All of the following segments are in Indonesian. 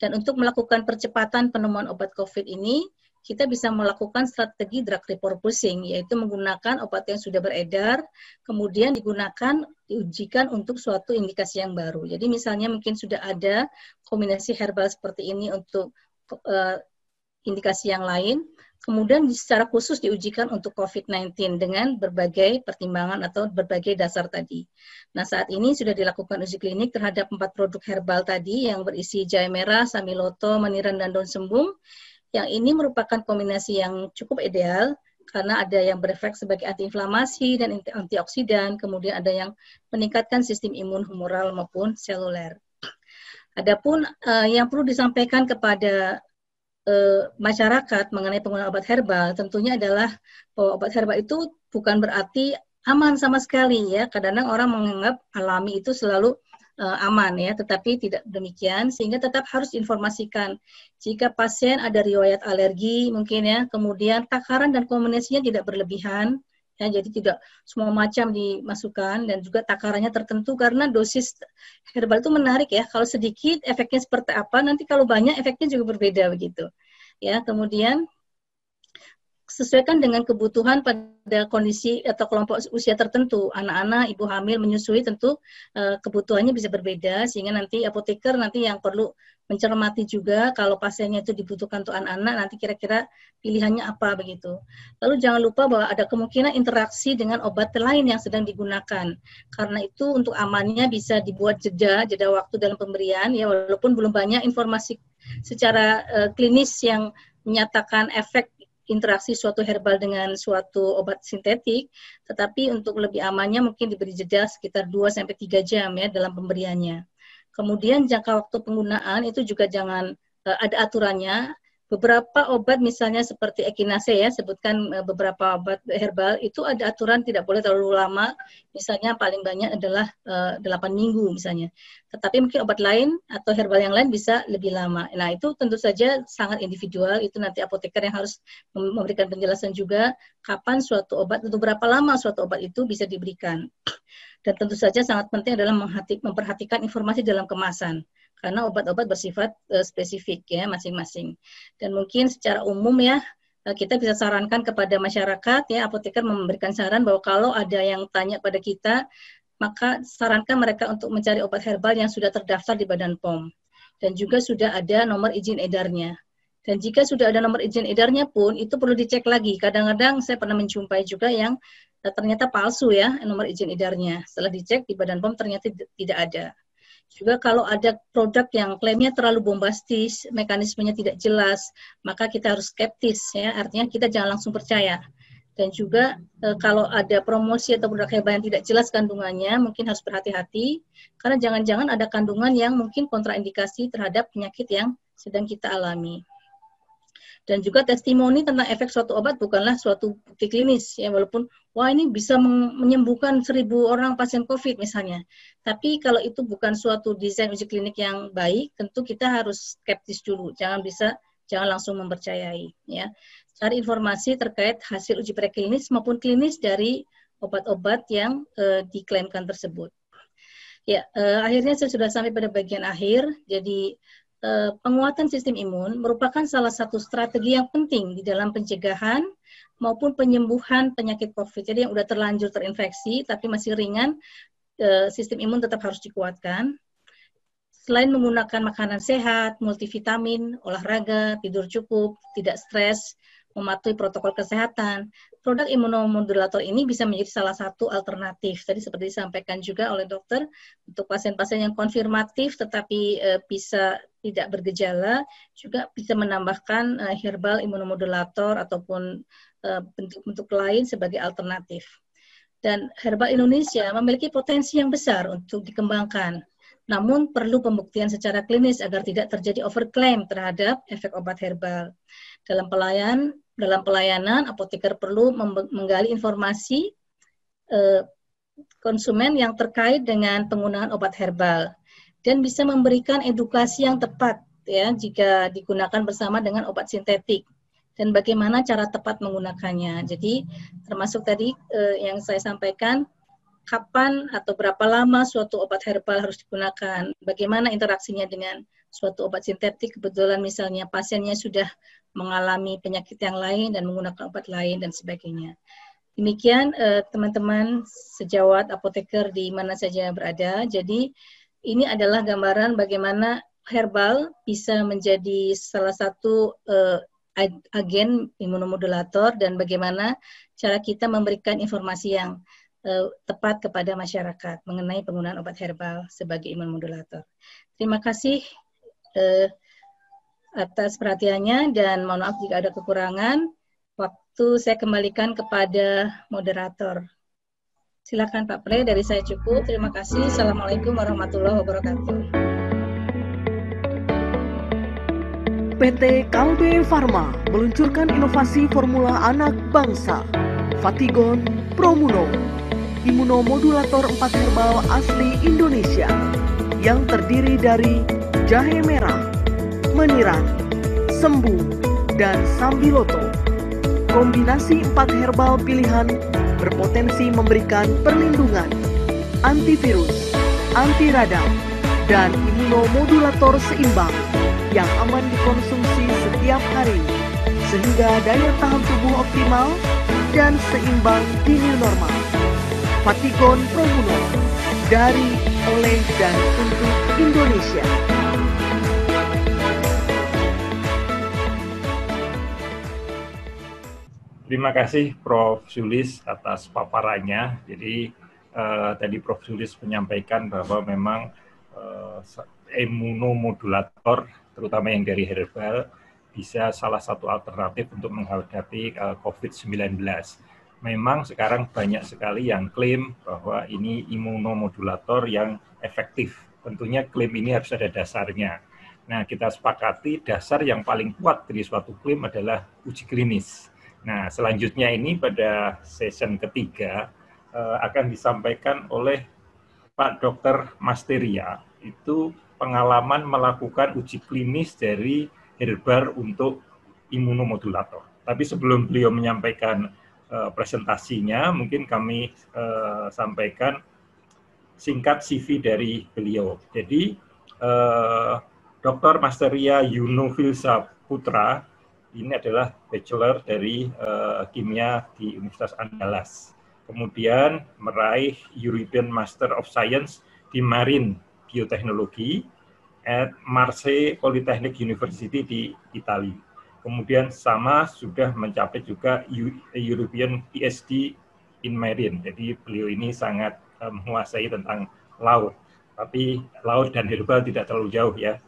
Dan untuk melakukan percepatan penemuan obat COVID ini, kita bisa melakukan strategi drug repurposing, yaitu menggunakan obat yang sudah beredar, kemudian diujikan untuk suatu indikasi yang baru. Jadi misalnya mungkin sudah ada kombinasi herbal seperti ini untuk indikasi yang lain, kemudian secara khusus diujikan untuk COVID-19 dengan berbagai pertimbangan atau berbagai dasar tadi. Nah, saat ini sudah dilakukan uji klinik terhadap 4 produk herbal tadi yang berisi jahe merah, samiloto, maniran, dan daun sembung. Yang ini merupakan kombinasi yang cukup ideal karena ada yang berefek sebagai antiinflamasi dan antioksidan, kemudian ada yang meningkatkan sistem imun humoral maupun seluler. Adapun yang perlu disampaikan kepada masyarakat mengenai penggunaan obat herbal tentunya adalah bahwa obat herbal itu bukan berarti aman sama sekali ya. Kadang-kadang orang menganggap alami itu selalu aman ya, tetapi tidak demikian, sehingga tetap harus diinformasikan jika pasien ada riwayat alergi mungkin ya, kemudian takaran dan kombinasinya tidak berlebihan ya, jadi tidak semua macam dimasukkan dan juga takarannya tertentu karena dosis herbal itu menarik ya, kalau sedikit efeknya seperti apa, nanti kalau banyak efeknya juga berbeda begitu ya. Kemudian sesuaikan dengan kebutuhan pada kondisi atau kelompok usia tertentu. Anak-anak, ibu hamil, menyusui tentu kebutuhannya bisa berbeda, sehingga nanti apoteker nanti yang perlu mencermati juga kalau pasiennya itu dibutuhkan untuk anak-anak, nanti kira-kira pilihannya apa begitu. Lalu jangan lupa bahwa ada kemungkinan interaksi dengan obat lain yang sedang digunakan. Karena itu untuk amannya bisa dibuat jeda waktu dalam pemberian, ya walaupun belum banyak informasi secara klinis yang menyatakan efek interaksi suatu herbal dengan suatu obat sintetik, tetapi untuk lebih amannya mungkin diberi jeda sekitar 2-3 jam ya dalam pemberiannya. Kemudian jangka waktu penggunaan itu juga jangan ada aturannya. Beberapa obat misalnya seperti Echinacea ya, sebutkan beberapa obat herbal itu ada aturan tidak boleh terlalu lama, misalnya paling banyak adalah 8 minggu misalnya. Tetapi mungkin obat lain atau herbal yang lain bisa lebih lama. Nah itu tentu saja sangat individual, itu nanti apoteker yang harus memberikan penjelasan juga kapan suatu obat, untuk berapa lama suatu obat itu bisa diberikan. Dan tentu saja sangat penting adalah memperhatikan informasi dalam kemasan. Karena obat-obat bersifat spesifik ya masing-masing. Dan mungkin secara umum ya kita bisa sarankan kepada masyarakat ya, apoteker memberikan saran bahwa kalau ada yang tanya pada kita, maka sarankan mereka untuk mencari obat herbal yang sudah terdaftar di Badan POM dan juga sudah ada nomor izin edarnya. Dan jika sudah ada nomor izin edarnya pun itu perlu dicek lagi. Kadang-kadang saya pernah menjumpai juga yang ternyata palsu ya nomor izin edarnya. Setelah dicek di Badan POM ternyata tidak ada. Juga kalau ada produk yang klaimnya terlalu bombastis, mekanismenya tidak jelas, maka kita harus skeptis ya, artinya kita jangan langsung percaya. Dan juga kalau ada promosi atau produk herbal yang tidak jelas kandungannya, mungkin harus berhati-hati, karena jangan-jangan ada kandungan yang mungkin kontraindikasi terhadap penyakit yang sedang kita alami. Dan juga testimoni tentang efek suatu obat bukanlah suatu bukti klinis ya, walaupun wah ini bisa menyembuhkan 1.000 orang pasien COVID misalnya. Tapi kalau itu bukan suatu desain uji klinik yang baik, tentu kita harus skeptis dulu. Jangan langsung mempercayai ya. Cari informasi terkait hasil uji preklinis maupun klinis dari obat-obat yang diklaimkan tersebut. Ya, akhirnya saya sudah sampai pada bagian akhir. Jadi penguatan sistem imun merupakan salah satu strategi yang penting di dalam pencegahan maupun penyembuhan penyakit COVID. Jadi yang sudah terlanjur terinfeksi tapi masih ringan, sistem imun tetap harus dikuatkan. Selain menggunakan makanan sehat, multivitamin, olahraga, tidur cukup, tidak stres, mematuhi protokol kesehatan, produk imunomodulator ini bisa menjadi salah satu alternatif. Tadi seperti disampaikan juga oleh dokter, untuk pasien-pasien yang konfirmatif tetapi bisa tidak bergejala, juga bisa menambahkan herbal imunomodulator ataupun bentuk-bentuk lain sebagai alternatif. Dan herbal Indonesia memiliki potensi yang besar untuk dikembangkan. Namun perlu pembuktian secara klinis agar tidak terjadi overclaim terhadap efek obat herbal. Dalam pelayanan, apoteker perlu menggali informasi konsumen yang terkait dengan penggunaan obat herbal dan bisa memberikan edukasi yang tepat ya jika digunakan bersama dengan obat sintetik dan bagaimana cara tepat menggunakannya. Jadi termasuk tadi yang saya sampaikan, kapan atau berapa lama suatu obat herbal harus digunakan, bagaimana interaksinya dengan suatu obat sintetik, kebetulan misalnya pasiennya sudah mengalami penyakit yang lain dan menggunakan obat lain dan sebagainya. Demikian teman-teman sejawat apoteker di mana saja berada. Jadi ini adalah gambaran bagaimana herbal bisa menjadi salah satu agen imunomodulator dan bagaimana cara kita memberikan informasi yang tepat kepada masyarakat mengenai penggunaan obat herbal sebagai imunomodulator. Terima kasih atas perhatiannya dan mohon maaf jika ada kekurangan. Waktu saya kembalikan kepada moderator. Silakan Pak Pre, dari saya cukup. Terima kasih. Assalamualaikum warahmatullahi wabarakatuh. PT Kalbe Farma meluncurkan inovasi formula anak bangsa, Fatigon Promuno, imunomodulator 4 herbal asli Indonesia yang terdiri dari jahe merah, meniran, sembuh, dan sambiloto. Kombinasi 4 herbal pilihan berpotensi memberikan perlindungan, antivirus, anti radang, dan imunomodulator seimbang yang aman dikonsumsi setiap hari, sehingga daya tahan tubuh optimal dan seimbang di new normal. Fatigon Promuno, dari, oleh, dan untuk Indonesia. Terima kasih Prof. Sulis atas paparannya. Jadi tadi Prof. Sulis menyampaikan bahwa memang imunomodulator, terutama yang dari herbal, bisa salah satu alternatif untuk menghadapi COVID-19. Memang sekarang banyak sekali yang klaim bahwa ini imunomodulator yang efektif. Tentunya klaim ini harus ada dasarnya. Nah, kita sepakati dasar yang paling kuat dari suatu klaim adalah uji klinis. Nah, selanjutnya ini pada session ketiga akan disampaikan oleh Pak Dr. Masteria. Itu pengalaman melakukan uji klinis dari herbal untuk imunomodulator. Tapi sebelum beliau menyampaikan presentasinya, mungkin kami sampaikan singkat CV dari beliau. Jadi, Dr. Masteria Yunofilsa Putra ini adalah bachelor dari kimia di Universitas Andalas. Kemudian meraih European Master of Science di Marine Bioteknologi at Marseille Polytechnic University di Italia. Kemudian sama sudah mencapai juga European PhD in Marine. Jadi beliau ini sangat menguasai tentang laut. Tapi laut dan herbal tidak terlalu jauh ya,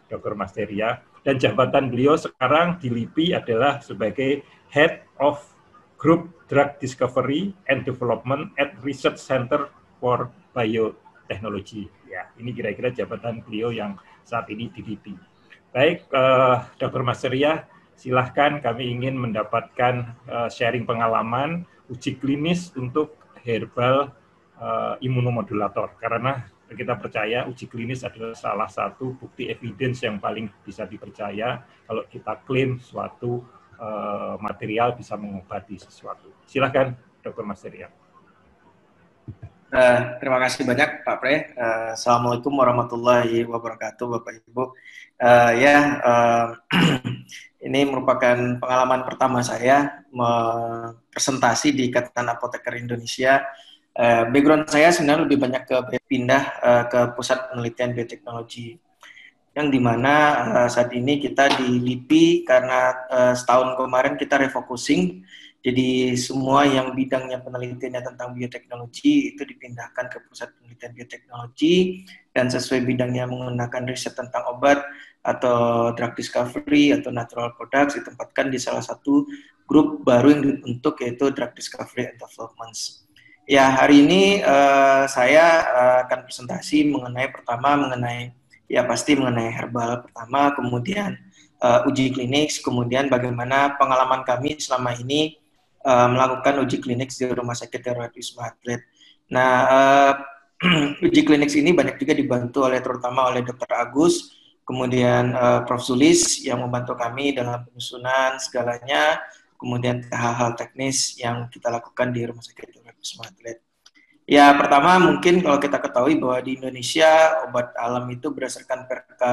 Dr. Masteria. Dan jabatan beliau sekarang di LIPI adalah sebagai Head of Group Drug Discovery and Development at Research Center for Biotechnology. Ya, ini kira-kira jabatan beliau yang saat ini di LIPI. Baik, Dr. Masteria, silahkan, kami ingin mendapatkan sharing pengalaman uji klinis untuk herbal imunomodulator, karena kita percaya uji klinis adalah salah satu bukti evidence yang paling bisa dipercaya kalau kita klaim suatu material bisa mengobati sesuatu. Silakan, Dr. Masteria. Terima kasih banyak, Pak Pre. Assalamualaikum warahmatullahi wabarakatuh, Bapak Ibu. Ini merupakan pengalaman pertama saya presentasi di Ikatan Apoteker Indonesia. Background saya sebenarnya lebih banyak pindah ke Pusat Penelitian Bioteknologi, yang dimana saat ini kita di LIPI karena setahun kemarin kita refocusing, jadi semua yang bidangnya penelitiannya tentang bioteknologi itu dipindahkan ke Pusat Penelitian Bioteknologi, dan sesuai bidangnya menggunakan riset tentang obat atau drug discovery atau natural products ditempatkan di salah satu grup baru yang dibentuk, yaitu Drug Discovery and Development. Ya, hari ini saya akan presentasi mengenai herbal pertama, kemudian uji klinis, kemudian bagaimana pengalaman kami selama ini melakukan uji klinis di Rumah Sakit Darurat Wisma Atlet. Nah, uji klinis ini banyak juga dibantu terutama oleh Dr. Agus, kemudian Prof. Sulis yang membantu kami dalam penyusunan segalanya, kemudian hal-hal teknis yang kita lakukan di Rumah Sakit Darurat Wisma Atlet. Ya, pertama mungkin kalau kita ketahui bahwa di Indonesia obat alam itu berdasarkan perka